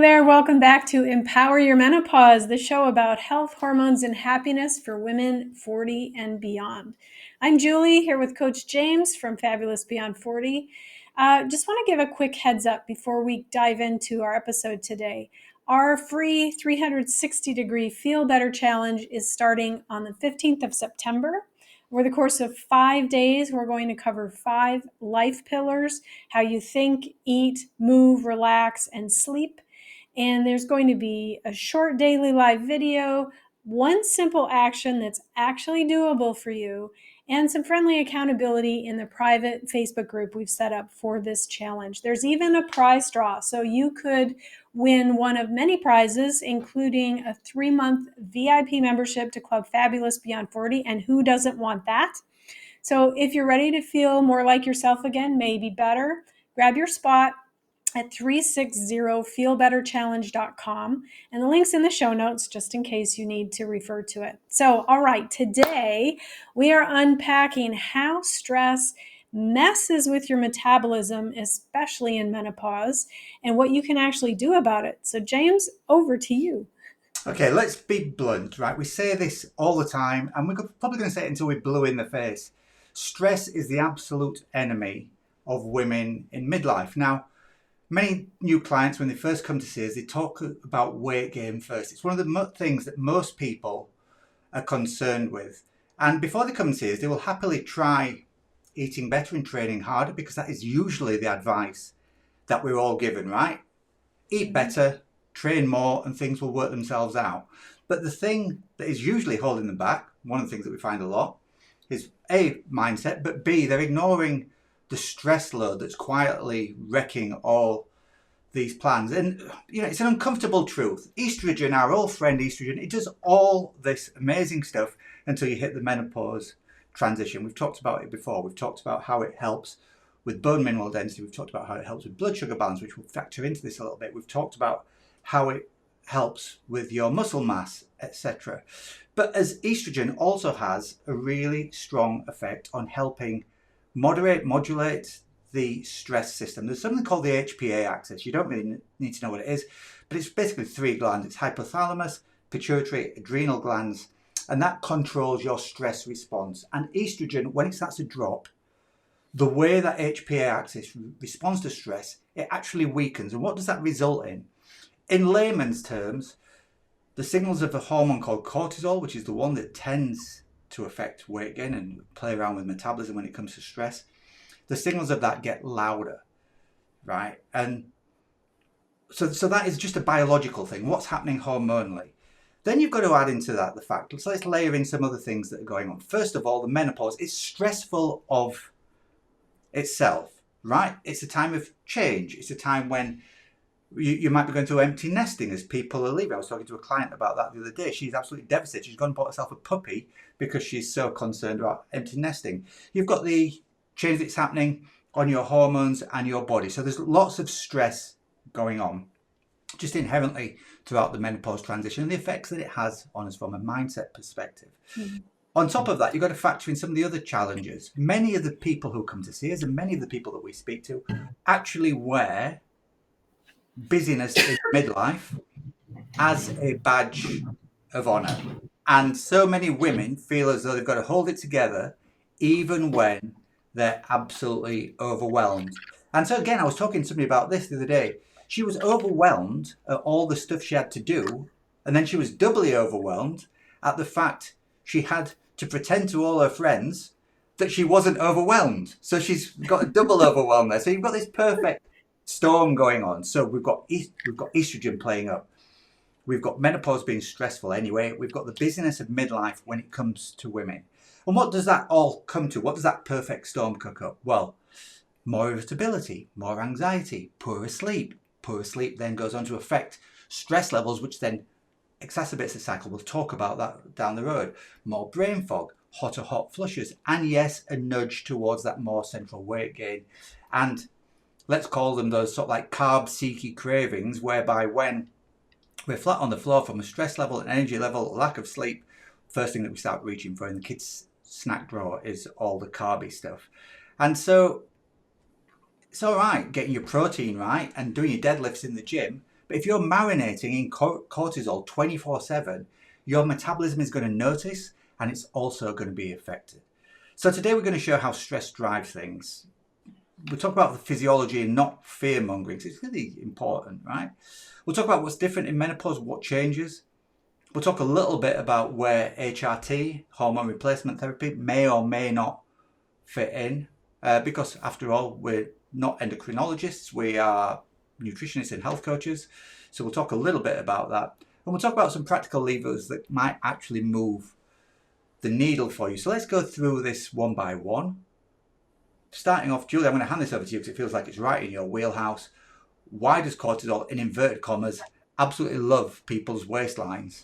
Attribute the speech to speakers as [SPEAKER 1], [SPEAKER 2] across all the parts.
[SPEAKER 1] there, welcome back to Empower Your Menopause, the show about health, hormones, and happiness for women 40 and beyond. I'm Julie, here with Coach James from Fabulous Beyond 40. Just want to give a quick heads up before we dive into our episode today. Our free 360-degree Feel Better Challenge is starting on the 15th of September. Over the course of 5 days, we're going to cover 5 life pillars: how you think, eat, move, relax, and sleep. And there's going to be a short daily live video, one simple action that's actually doable for you, and some friendly accountability in the private Facebook group we've set up for this challenge. There's even a prize draw, so you could win one of many prizes, including a 3-month VIP membership to Club Fabulous Beyond 40, and who doesn't want that? So if you're ready to feel more like yourself again, maybe better, grab your spot at 360feelbetterchallenge.com, and the link's in the show notes just in case you need to refer to it. So, all right, today we are unpacking how stress messes with your metabolism, especially in menopause, and what you can actually do about it. So, James, over to you.
[SPEAKER 2] Okay, let's be blunt, right? We say this all the time, and we're probably going to say it until we're blue in the face. Stress is the absolute enemy of women in midlife. Now, many new clients, when they first come to see us, they talk about weight gain first. It's one of the things that most people are concerned with. And before they come and see us, they will happily try eating better and training harder, because that is usually the advice that we're all given, right? Eat better, train more, and things will work themselves out. But the thing that is usually holding them back, one of the things that we find a lot, is A, mindset, but B, they're ignoring the stress load that's quietly wrecking all these plans. And it's an uncomfortable truth. Estrogen, our old friend estrogen, it does all this amazing stuff until you hit the menopause transition. We've talked about it before. We've talked about how it helps with bone mineral density. We've talked about how it helps with blood sugar balance, which will factor into this a little bit. We've talked about how it helps with your muscle mass, etc. But as estrogen also has a really strong effect on helping modulate the stress system. There's something called the HPA axis. You don't really need to know what it is, but it's basically 3 glands. It's hypothalamus, pituitary, adrenal glands, and that controls your stress response. And estrogen, when it starts to drop, the way that HPA axis responds to stress, it actually weakens. And what does that result in? In layman's terms, the signals of a hormone called cortisol, which is the one that tends to affect weight gain and play around with metabolism when it comes to stress, the signals of that get louder, right? And so that is just a biological thing. What's happening hormonally? Then you've got to add into that the fact, so let's layer in some other things that are going on. First of all, the menopause is stressful of itself, right? It's a time of change. It's a time when you might be going through empty nesting as people are leaving. I was talking to a client about that the other day. She's absolutely devastated. She's gone and bought herself a puppy because she's so concerned about empty nesting. You've got the change that's happening on your hormones and your body. So there's lots of stress going on just inherently throughout the menopause transition, and the effects that it has on us from a mindset perspective. Mm-hmm. On top of that, you've got to factor in some of the other challenges. Many of the people who come to see us and many of the people that we speak to actually wear busyness in midlife as a badge of honor. And so many women feel as though they've got to hold it together even when they're absolutely overwhelmed. And so again, I was talking to somebody about this the other day. She was overwhelmed at all the stuff she had to do, and then she was doubly overwhelmed at the fact she had to pretend to all her friends that she wasn't overwhelmed. So she's got a double overwhelm there. So you've got this perfect storm going on. So we've got estrogen playing up. We've got menopause being stressful anyway. We've got the busyness of midlife when it comes to women. And what does that all come to? What does that perfect storm cook up? Well, more irritability, more anxiety, poorer sleep. Poorer sleep then goes on to affect stress levels, which then exacerbates the cycle. We'll talk about that down the road. More brain fog, hotter hot flushes, and yes, a nudge towards that more central weight gain. And let's call them those sort of like carb-seeky cravings, whereby when we're flat on the floor from a stress level, an energy level, lack of sleep, first thing that we start reaching for in the kids' snack drawer is all the carby stuff. And so it's all right getting your protein right and doing your deadlifts in the gym, But if you're marinating in cortisol 24/7, your metabolism is going to notice and it's also going to be affected. So today we're going to show how stress drives things. We'll talk about the physiology and not fear mongering. It's really important, right? We'll talk about what's different in menopause, what changes. We'll talk a little bit about where HRT, hormone replacement therapy, may or may not fit in, because after all, we're not endocrinologists, we are nutritionists and health coaches. So we'll talk a little bit about that. And we'll talk about some practical levers that might actually move the needle for you. So let's go through this one by one. Starting off, Julie, I'm going to hand this over to you because it feels like it's right in your wheelhouse. Why does cortisol, in inverted commas, absolutely love people's waistlines?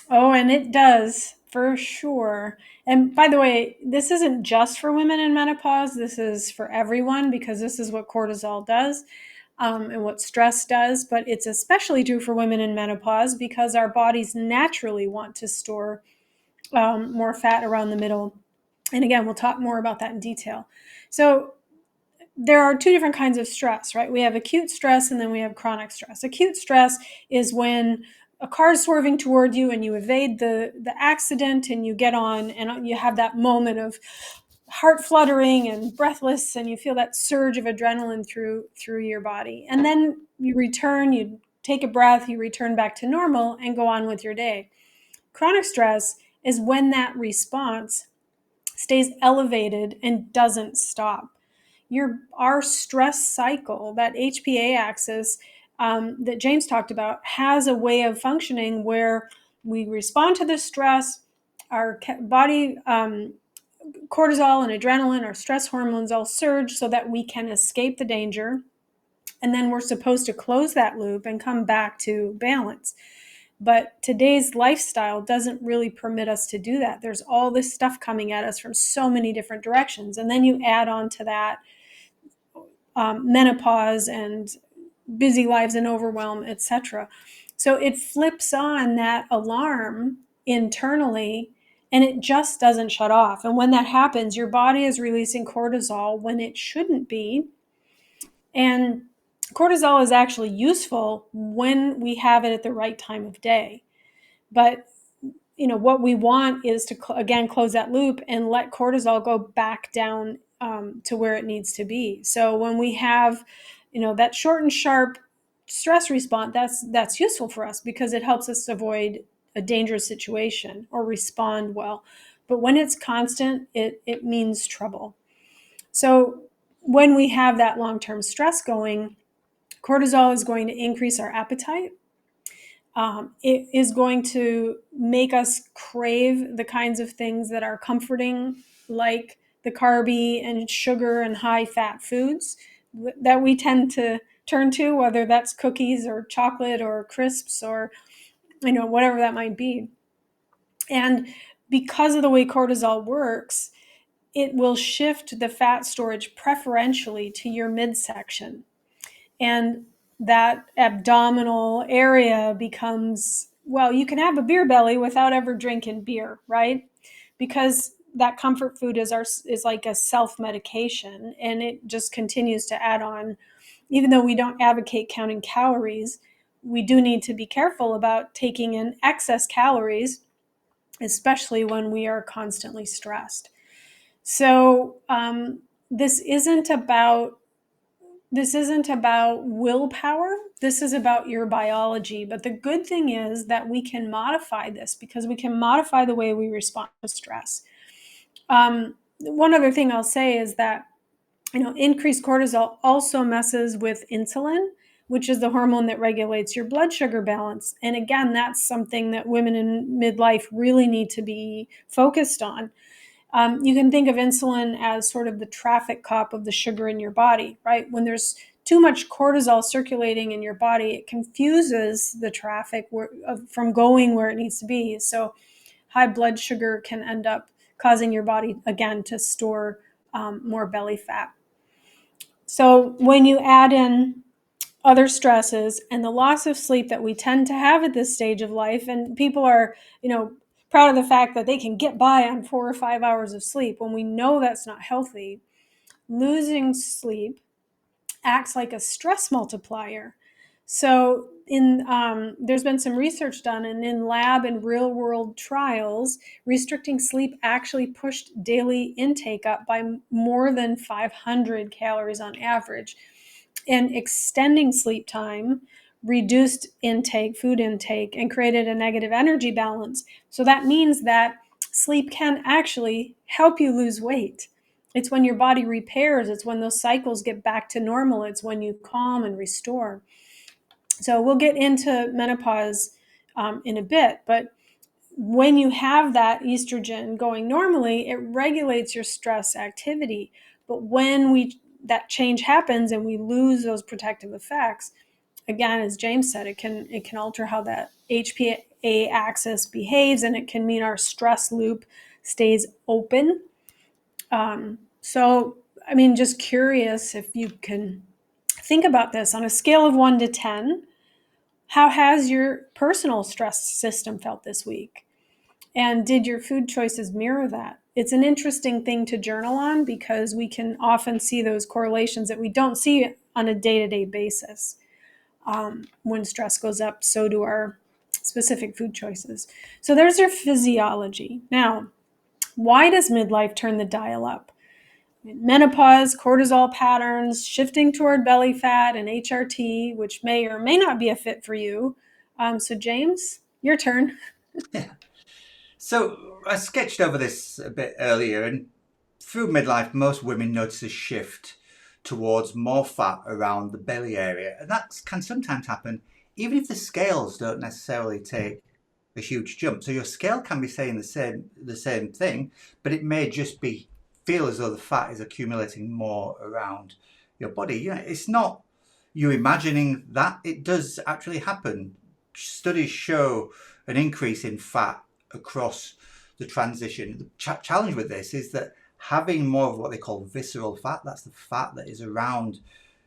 [SPEAKER 1] Oh, and it does for sure. And by the way, this isn't just for women in menopause. This is for everyone because this is what cortisol does, and what stress does. But it's especially true for women in menopause because our bodies naturally want to store more fat around the middle. And again, we'll talk more about that in detail. So there are two different kinds of stress, right? We have acute stress and then we have chronic stress. Acute stress is when a car is swerving toward you and you evade the accident and you get on and you have that moment of heart fluttering and breathless and you feel that surge of adrenaline through your body. And then you return, you take a breath, you return back to normal and go on with your day. Chronic stress is when that response stays elevated and doesn't stop. Our stress cycle, that HPA axis that James talked about, has a way of functioning where we respond to the stress, our body cortisol and adrenaline, our stress hormones all surge so that we can escape the danger. And then we're supposed to close that loop and come back to balance. But today's lifestyle doesn't really permit us to do that. There's all this stuff coming at us from so many different directions. And then you add on to that menopause and busy lives and overwhelm, etc. So it flips on that alarm internally and it just doesn't shut off. And when that happens, your body is releasing cortisol when it shouldn't be. And cortisol is actually useful when we have it at the right time of day. But what we want is to again close that loop and let cortisol go back down to where it needs to be. So when we have that short and sharp stress response, that's useful for us because it helps us avoid a dangerous situation or respond well. But when it's constant, it means trouble. So when we have that long-term stress going, cortisol is going to increase our appetite. It is going to make us crave the kinds of things that are comforting, like the carby and sugar and high fat foods that we tend to turn to, whether that's cookies or chocolate or crisps or whatever that might be. And because of the way cortisol works, it will shift the fat storage preferentially to your midsection. And that abdominal area becomes, well, you can have a beer belly without ever drinking beer, right? Because that comfort food is like a self-medication and it just continues to add on. Even though we don't advocate counting calories, we do need to be careful about taking in excess calories, especially when we are constantly stressed. So this isn't about willpower. This is about your biology. But the good thing is that we can modify this because we can modify the way we respond to stress. One other thing I'll say is that increased cortisol also messes with insulin, which is the hormone that regulates your blood sugar balance. And again, that's something that women in midlife really need to be focused on. You can think of insulin as sort of the traffic cop of the sugar in your body, right? When there's too much cortisol circulating in your body, it confuses the traffic from going where it needs to be. So high blood sugar can end up causing your body, again, to store more belly fat. So when you add in other stresses and the loss of sleep that we tend to have at this stage of life, and people are, proud of the fact that they can get by on 4 or 5 hours of sleep when we know that's not healthy. Losing sleep acts like a stress multiplier. So there's been some research done, and in lab and real world trials, restricting sleep actually pushed daily intake up by more than 500 calories on average. And extending sleep time reduced food intake, and created a negative energy balance. So that means that sleep can actually help you lose weight. It's when your body repairs, it's when those cycles get back to normal, it's when you calm and restore. So we'll get into menopause in a bit, but when you have that estrogen going normally, it regulates your stress activity. But when that change happens and we lose those protective effects, again, as James said, it can alter how that HPA axis behaves, and it can mean our stress loop stays open. So, I mean, just curious if you can think about this on a scale of 1 to 10. How has your personal stress system felt this week? And did your food choices mirror that? It's an interesting thing to journal on because we can often see those correlations that we don't see on a day-to-day basis. When stress goes up, so do our specific food choices. So there's your physiology. Now, why does midlife turn the dial up? Menopause, cortisol patterns, shifting toward belly fat, and HRT, which may or may not be a fit for you. So, James, your turn.
[SPEAKER 2] Yeah. So I sketched over this a bit earlier, and through midlife, most women notice a shift towards more fat around the belly area, and that can sometimes happen even if the scales don't necessarily take a huge jump. So your scale can be saying the same thing, but it may just be feel as though the fat is accumulating more around your body. It's not you imagining that; it does actually happen. Studies show an increase in fat across the transition. The challenge with this is that having more of what they call visceral fat, that's the fat that is around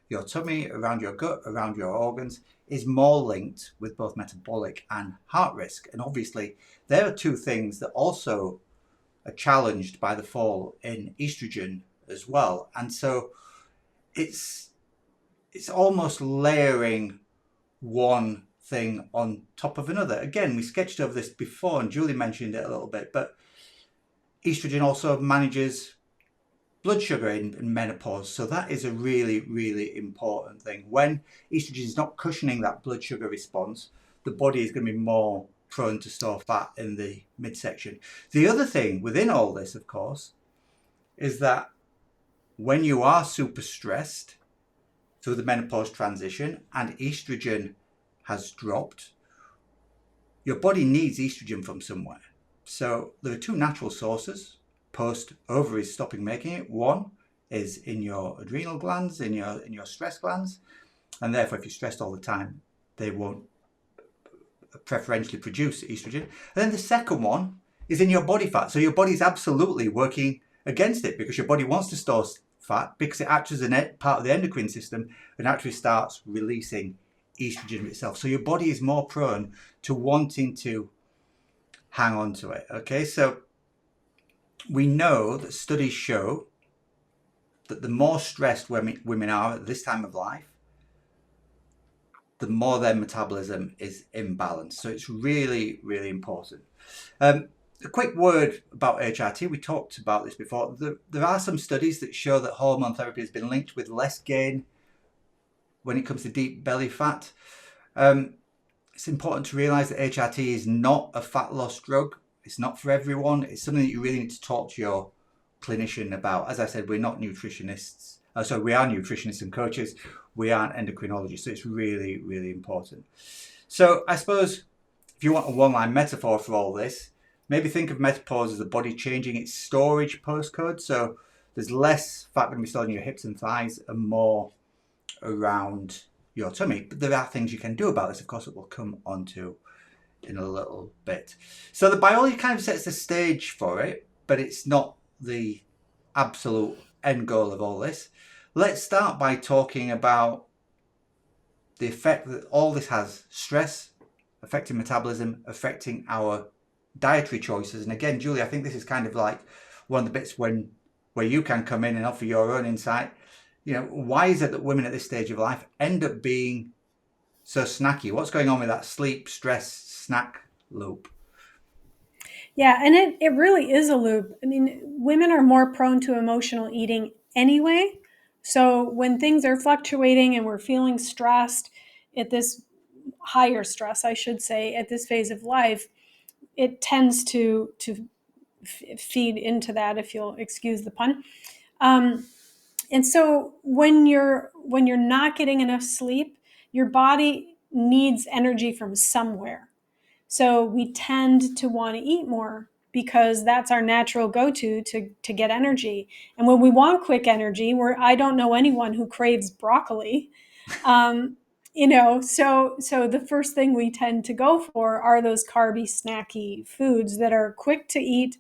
[SPEAKER 2] your tummy, around your gut, around your organs, is more linked with both metabolic and heart risk. And obviously, there are two things that also are challenged by the fall in estrogen as well. And so it's almost layering one thing on top of another. Again, we sketched over this before, and Julie mentioned it a little bit, but estrogen also manages blood sugar in menopause. So that is a really, really important thing. When estrogen is not cushioning that blood sugar response, the body is going to be more prone to store fat in the midsection. The other thing within all this, of course, is that when you are super stressed through the menopause transition and estrogen has dropped, your body needs estrogen from somewhere. So there are two natural sources post ovaries stopping making it. One is in your adrenal glands, in your stress glands, and therefore if you're stressed all the time, they won't preferentially produce estrogen. And then the second one is in your body fat. So your body's absolutely working against it because your body wants to store fat because it acts as a part of the endocrine system and actually starts releasing estrogen itself. So your body is more prone to wanting to hang on to it. Okay, so we know that studies show that the more stressed women are at this time of life, the more their metabolism is imbalanced. So it's really, really important. A quick word about HRT. We talked about this before. There are some studies that show that hormone therapy has been linked with less gain when it comes to deep belly fat. It's important to realize that HRT is not a fat loss drug. It's not for everyone. It's something that you really need to talk to your clinician about. As I said, we're not nutritionists. We are nutritionists and coaches. We aren't endocrinologists. So it's really, really important. So I suppose if you want a one-line metaphor for all this, maybe think of menopause as the body changing its storage postcode. So there's less fat going to be stored in your hips and thighs and more around your tummy. But there are things you can do about this, of course, that we'll come onto in a little bit. So the biology kind of sets the stage for it, but it's not the absolute end goal of all this. Let's start by talking about the effect that all this has: stress affecting metabolism, affecting our dietary choices. And again, Julie, I think this is kind of like one of the bits where you can come in and offer your own insight. Why is it that women at this stage of life end up being So snacky, what's going on with that sleep, stress, snack loop?
[SPEAKER 1] Yeah, and it really is a loop. I mean, women are more prone to emotional eating anyway. So when things are fluctuating and we're feeling stressed at this higher stress, I should say, at this phase of life, it tends to feed into that, if you'll excuse the pun. Um, and so when you're not getting enough sleep, your body needs energy from somewhere. So we tend to want to eat more because that's our natural go-to to get energy. And when we want quick energy, where I don't know anyone who craves broccoli, um, so the first thing we tend to go for are those carby, snacky foods that are quick to eat,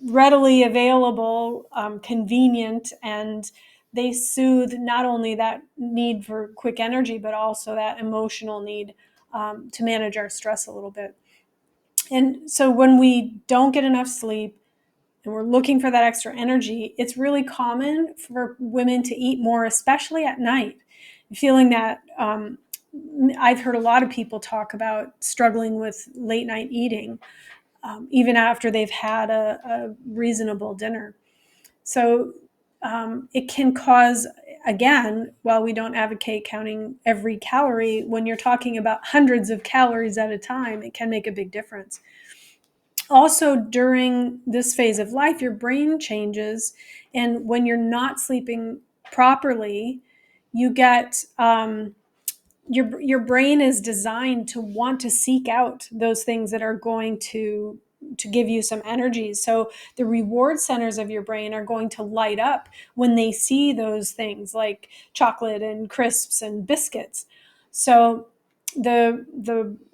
[SPEAKER 1] readily available, convenient, and they soothe not only that need for quick energy, but also that emotional need to manage our stress a little bit. And so when we don't get enough sleep and we're looking for that extra energy, it's really common for women to eat more, especially at night, feeling that. I've heard a lot of people talk about struggling with late night eating, even after they've had a reasonable dinner. So it can cause, again, while we don't advocate counting every calorie, when you're talking about hundreds of calories at a time, it can make a big difference. Also, during this phase of life, your brain changes. And when you're not sleeping properly, you get your brain is designed to want to seek out those things that are going to give you some energy. So the reward centers of your brain are going to light up when they see those things like chocolate and crisps and biscuits. So the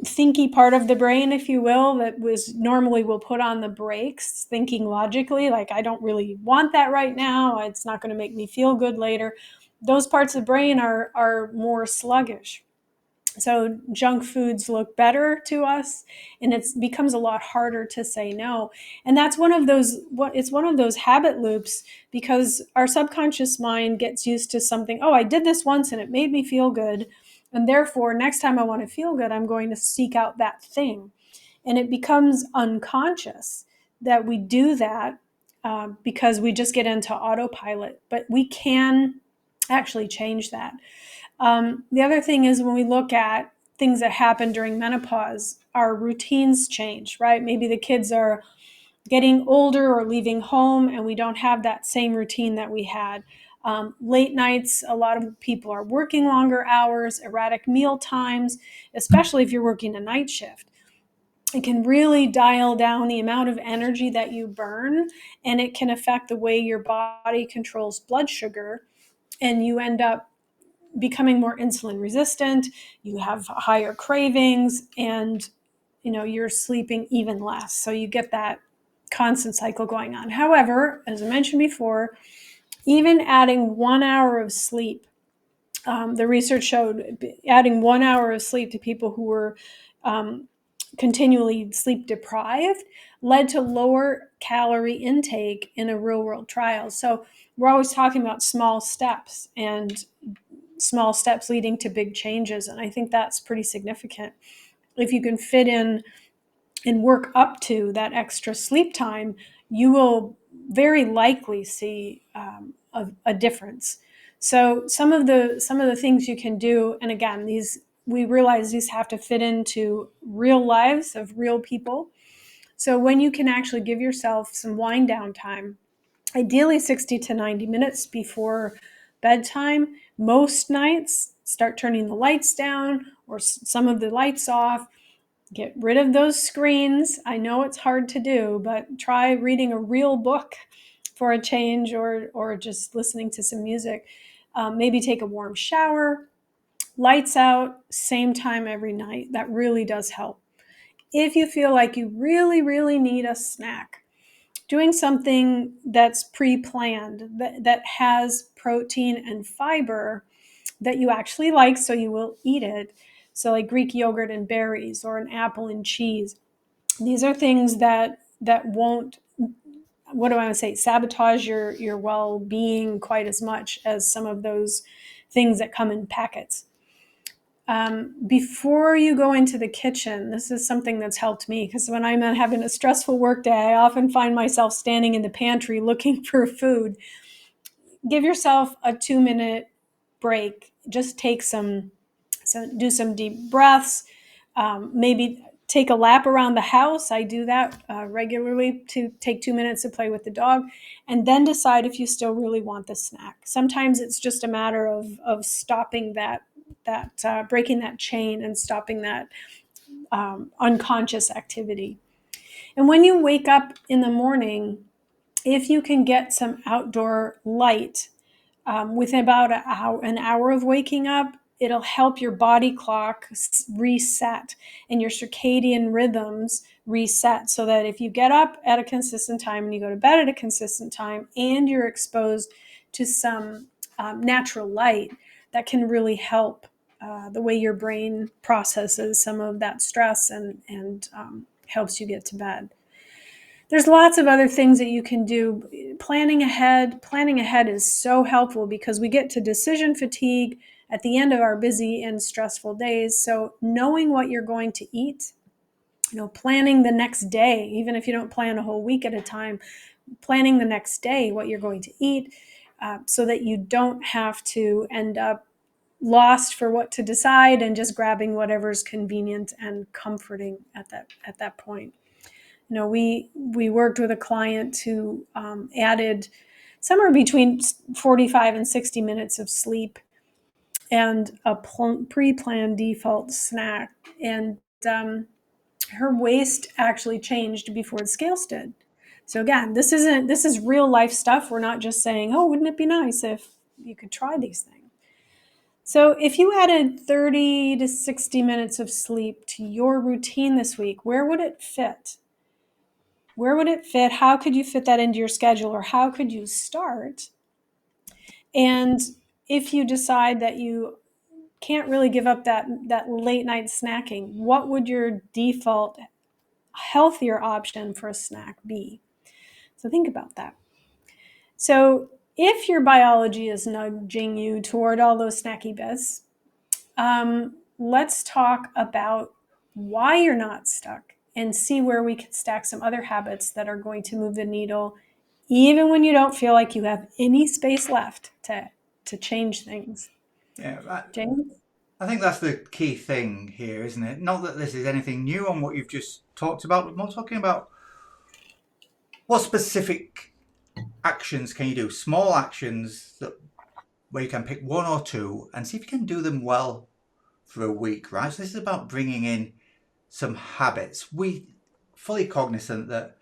[SPEAKER 1] thinky part of the brain, if you will, that was normally will put on the brakes, thinking logically, like I don't really want that right now, it's not going to make me feel good later. Those parts of the brain are more sluggish. So junk foods look better to us, and it becomes a lot harder to say no. And that's one of those, it's one of those habit loops, because our subconscious mind gets used to something. Oh, I did this once and it made me feel good, and therefore next time I want to feel good, I'm going to seek out that thing. And it becomes unconscious that we do that, because we just get into autopilot. But we can actually change that. The other thing is, when we look at things that happen during menopause, our routines change, right? Maybe the kids are getting older or leaving home, and we don't have that same routine that we had. Late nights, a lot of people are working longer hours, erratic meal times, especially if you're working a night shift. It can really dial down the amount of energy that you burn, and it can affect the way your body controls blood sugar, and you end up becoming more insulin resistant, you have higher cravings, and you're sleeping even less. So you get that constant cycle going on. However, as I mentioned before, even adding 1 hour of sleep, the research showed adding 1 hour of sleep to people who were continually sleep deprived led to lower calorie intake in a real world trial. So we're always talking about small steps, and small steps leading to big changes. And I think that's pretty significant. If you can fit in and work up to that extra sleep time, you will very likely see a difference. So some of the things you can do, and again, these we realize these have to fit into real lives of real people. So when you can actually give yourself some wind down time, ideally 60 to 90 minutes before bedtime. Most nights, start turning the lights down or some of the lights off. Get rid of those screens. I know it's hard to do, but try reading a real book for a change, or just listening to some music. Maybe take a warm shower, lights out, same time every night. That really does help. If you feel like you really, really need a snack, doing something that's pre-planned, that has protein and fiber that you actually like, so you will eat it. So like Greek yogurt and berries, or an apple and cheese. These are things that won't, what do I want to say, sabotage your well-being quite as much as some of those things that come in packets. Before you go into the kitchen, this is something that's helped me, because when I'm having a stressful work day, I often find myself standing in the pantry looking for food. Give yourself a 2-minute break. Just do some deep breaths. Maybe take a lap around the house. I do that regularly, to take 2 minutes to play with the dog, and then decide if you still really want the snack. Sometimes it's just a matter of stopping that breaking that chain and stopping that unconscious activity. And when you wake up in the morning, if you can get some outdoor light, within about an hour of waking up, it'll help your body clock reset and your circadian rhythms reset, so that if you get up at a consistent time and you go to bed at a consistent time and you're exposed to some natural light, that can really help the way your brain processes some of that stress, and helps you get to bed. There's lots of other things that you can do. Planning ahead is so helpful, because we get to decision fatigue at the end of our busy and stressful days. So knowing what you're going to eat, planning the next day, even if you don't plan a whole week at a time, planning the next day what you're going to eat, so that you don't have to end up lost for what to decide and just grabbing whatever's convenient and comforting at that point. We worked with a client who added somewhere between 45 and 60 minutes of sleep and a pre-planned default snack, and her waist actually changed before the scales did. So again, this is real life stuff. We're not just saying, oh, wouldn't it be nice if you could try these things. So if you added 30 to 60 minutes of sleep to your routine this week, where would it fit? Where would it fit? How could you fit that into your schedule, or how could you start? And if you decide that you can't really give up that late night snacking, what would your default healthier option for a snack be? So think about that. So if your biology is nudging you toward all those snacky bits, let's talk about why you're not stuck, and see where we can stack some other habits that are going to move the needle, even when you don't feel like you have any space left to change things.
[SPEAKER 2] Yeah,
[SPEAKER 1] James?
[SPEAKER 2] I think that's the key thing here, isn't it? Not that this is anything new on what you've just talked about, but more talking about what specific actions can you do? Small actions where you can pick one or two and see if you can do them well for a week, right? So this is about bringing in some habits. We fully cognizant that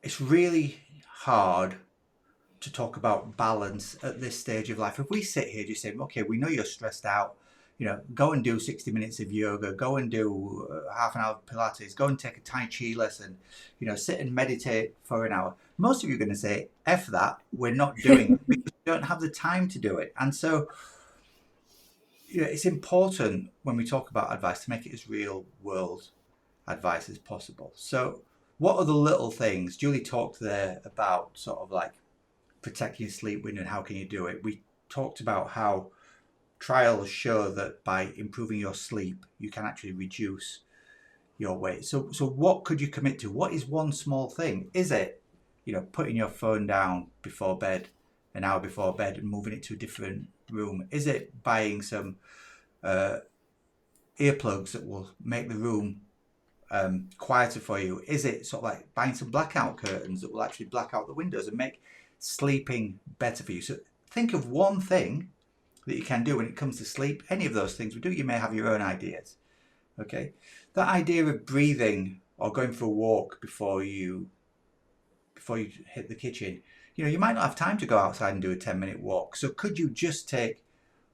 [SPEAKER 2] it's really hard to talk about balance at this stage of life. If we sit here just saying, okay, we know you're stressed out, go and do 60 minutes of yoga, go and do half an hour of Pilates, go and take a Tai Chi lesson, sit and meditate for an hour. Most of you are going to say, F that, we're not doing it because we don't have the time to do it. And so, it's important when we talk about advice to make it as real world advice as possible. So what are the little things? Julie talked there about sort of like protecting your sleep window and how can you do it. We talked about how trials show that by improving your sleep, you can actually reduce your weight. So what could you commit to? What is one small thing? Is it, putting your phone down before bed, an hour before bed, and moving it to a different room? Is it buying some earplugs that will make the room quieter for you? Is it sort of like buying some blackout curtains that will actually black out the windows and make sleeping better for you? So think of one thing that you can do when it comes to sleep. Any of those things we do, you may have your own ideas. Okay, that idea of breathing or going for a walk before you hit the kitchen, you might not have time to go outside and do a 10-minute walk. So could you just take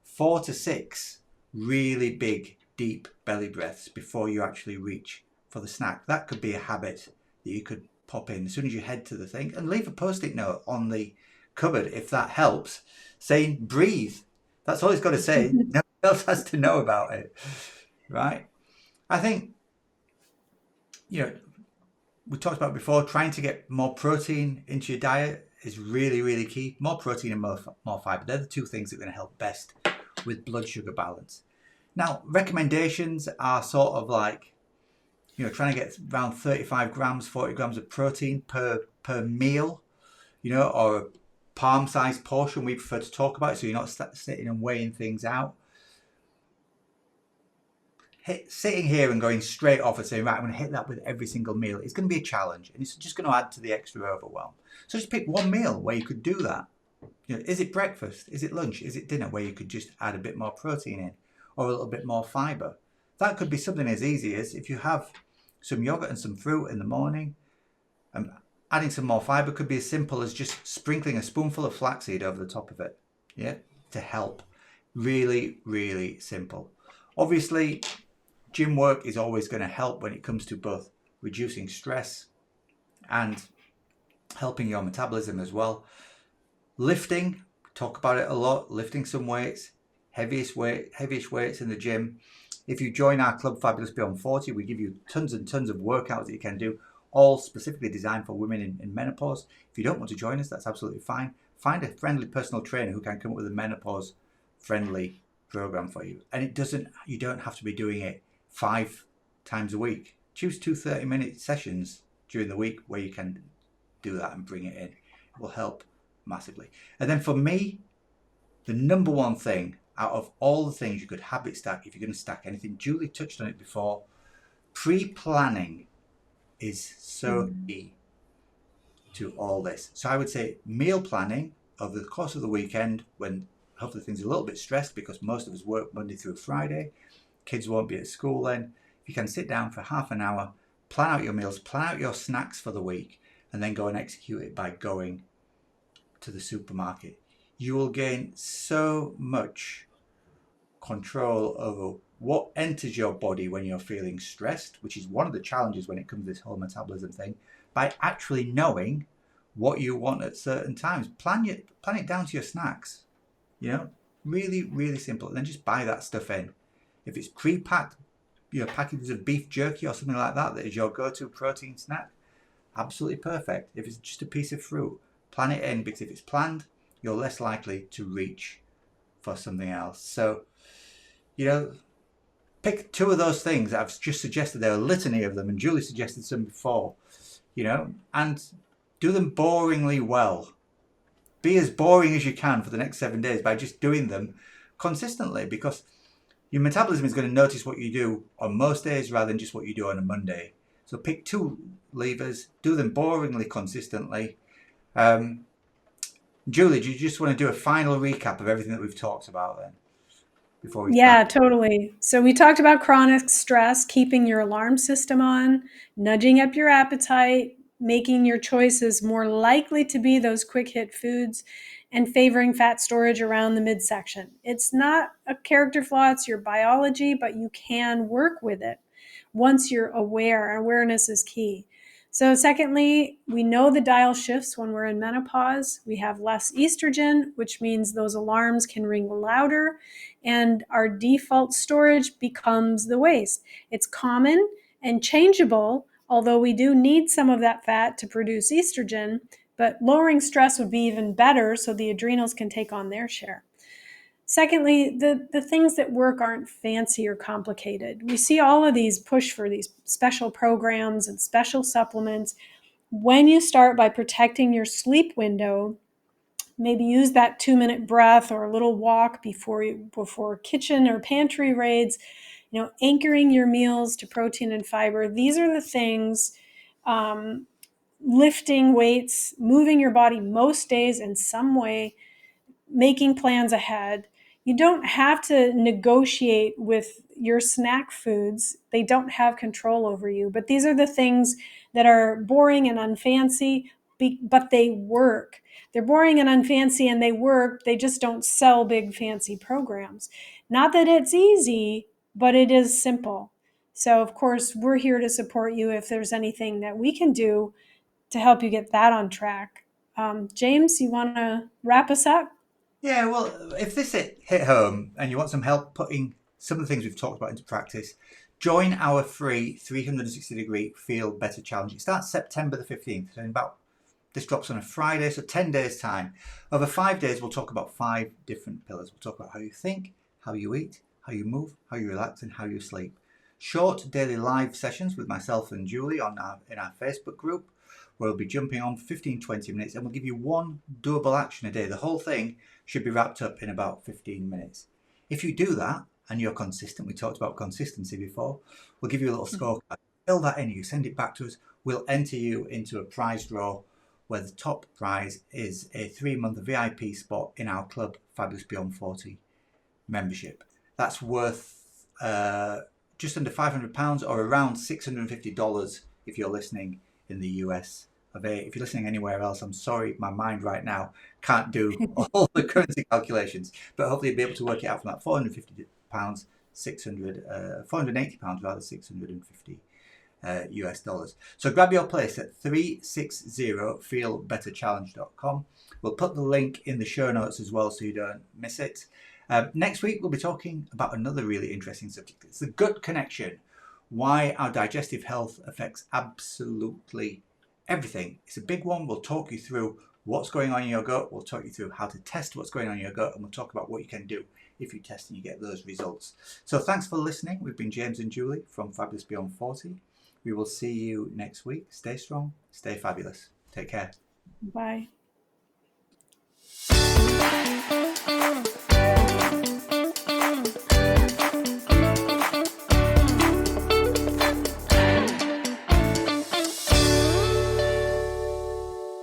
[SPEAKER 2] 4 to 6 really big deep belly breaths before you actually reach for the snack? That could be a habit that you could pop in as soon as you head to the thing, and leave a post-it note on the cupboard if that helps, saying breathe. That's all it's got to say. No one else has to know about it, right? I think, we talked about before, trying to get more protein into your diet is really, really key. More protein and more fibre. They're the two things that are going to help best with blood sugar balance. Now, recommendations are sort of like, trying to get around 35 grams, 40 grams of protein per meal, or a palm-sized portion we prefer to talk about, so you're not sitting and weighing things out. Sitting here and going straight off and saying, right, I'm going to hit that with every single meal, it's going to be a challenge, and it's just going to add to the extra overwhelm. So just pick one meal where you could do that. Is it breakfast? Is it lunch? Is it dinner, where you could just add a bit more protein in, or a little bit more fibre? That could be something as easy as, if you have some yogurt and some fruit in the morning, adding some more fibre could be as simple as just sprinkling a spoonful of flaxseed over the top of it, to help. Really, really simple. Obviously, gym work is always going to help when it comes to both reducing stress and helping your metabolism as well. Lifting, talk about it a lot, lifting some weights, heaviest weights in the gym. If you join our club, Fabulous Beyond 40, we give you tons and tons of workouts that you can do, all specifically designed for women in menopause. If you don't want to join us, that's absolutely fine. Find a friendly personal trainer who can come up with a menopause friendly program for you. And you don't have to be doing it 5 times a week. Choose 2 30-minute sessions during the week where you can do that and bring it in. It will help massively. And then for me, the number one thing out of all the things you could habit stack, if you're going to stack anything, Julie touched on it before, pre-planning is so key to all this. So I would say meal planning over the course of the weekend, when hopefully things are a little bit stressed because most of us work Monday through Friday, kids won't be at school then. If you can sit down for half an hour, plan out your meals, plan out your snacks for the week, and then go and execute it by going to the supermarket. You will gain so much control over what enters your body when you're feeling stressed, which is one of the challenges when it comes to this whole metabolism thing, by actually knowing what you want at certain times. Plan it down to your snacks. Really, really simple. And then just buy that stuff in. If it's pre-packed, packages of beef jerky or something like that, that is your go-to protein snack, absolutely perfect. If it's just a piece of fruit, plan it in, because if it's planned, you're less likely to reach for something else. So, pick 2 of those things that I've just suggested. There are a litany of them, and Julie suggested some before, and do them boringly well. Be as boring as you can for the next 7 days by just doing them consistently, because your metabolism is going to notice what you do on most days rather than just what you do on a Monday. So pick 2 levers, do them boringly consistently. Julie, do you just want to do a final recap of everything that we've talked about then? Before we
[SPEAKER 1] Yeah,
[SPEAKER 2] start?
[SPEAKER 1] totally. So we talked about chronic stress, keeping your alarm system on, nudging up your appetite, making your choices more likely to be those quick hit foods, and favoring fat storage around the midsection. It's not a character flaw, it's your biology, but you can work with it once you're aware. Awareness is key. So secondly, we know the dial shifts when we're in menopause. We have less estrogen, which means those alarms can ring louder, and our default storage becomes the waist. It's common and changeable, although we do need some of that fat to produce estrogen, but lowering stress would be even better so the adrenals can take on their share. Secondly, the things that work aren't fancy or complicated. We see all of these push for these special programs and special supplements. When you start by protecting your sleep window, maybe use that 2-minute breath or a little walk before kitchen or pantry raids, anchoring your meals to protein and fiber. These are the things, lifting weights, moving your body most days in some way, making plans ahead. You don't have to negotiate with your snack foods. They don't have control over you. But these are the things that are boring and unfancy, but they work. They're boring and unfancy and they work. They just don't sell big fancy programs. Not that it's easy, but it is simple. So, of course, we're here to support you if there's anything that we can do to help you get that on track. James, you want to wrap us up?
[SPEAKER 2] Yeah, well, if this hit home and you want some help putting some of the things we've talked about into practice, join our free 360-degree Feel Better Challenge. It starts September the 15th. So this drops on a Friday, so 10 days' time. Over 5 days, we'll talk about 5 different pillars. We'll talk about how you think, how you eat, how you move, how you relax, and how you sleep. Short daily live sessions with myself and Julie in our Facebook group, where we'll be jumping on 15-20 minutes, and we'll give you one doable action a day. The whole thing should be wrapped up in about 15 minutes. If you do that and you're consistent, we talked about consistency before, we'll give you a little scorecard. Fill that in, you send it back to us. We'll enter you into a prize draw where the top prize is a 3-month VIP spot in our club, Fabulous Beyond 40 membership. That's worth just under £500 or around $650 if you're listening in the US. If you're listening anywhere else, I'm sorry, my mind right now can't do all the currency calculations, but hopefully you'll be able to work it out from that £450, £480 rather, 650 US dollars. So grab your place at 360feelbetterchallenge.com. We'll put the link in the show notes as well so you don't miss it. Next week, we'll be talking about another really interesting subject. It's the gut connection, why our digestive health affects absolutely everything. It's a big one. We'll talk you through what's going on in your gut. We'll talk you through how to test what's going on in your gut, and we'll talk about what you can do if you test and you get those results. So thanks for listening. We've been James and Julie from Fabulous Beyond 40. We will see you next week. Stay strong, stay fabulous. Take care.
[SPEAKER 1] Bye.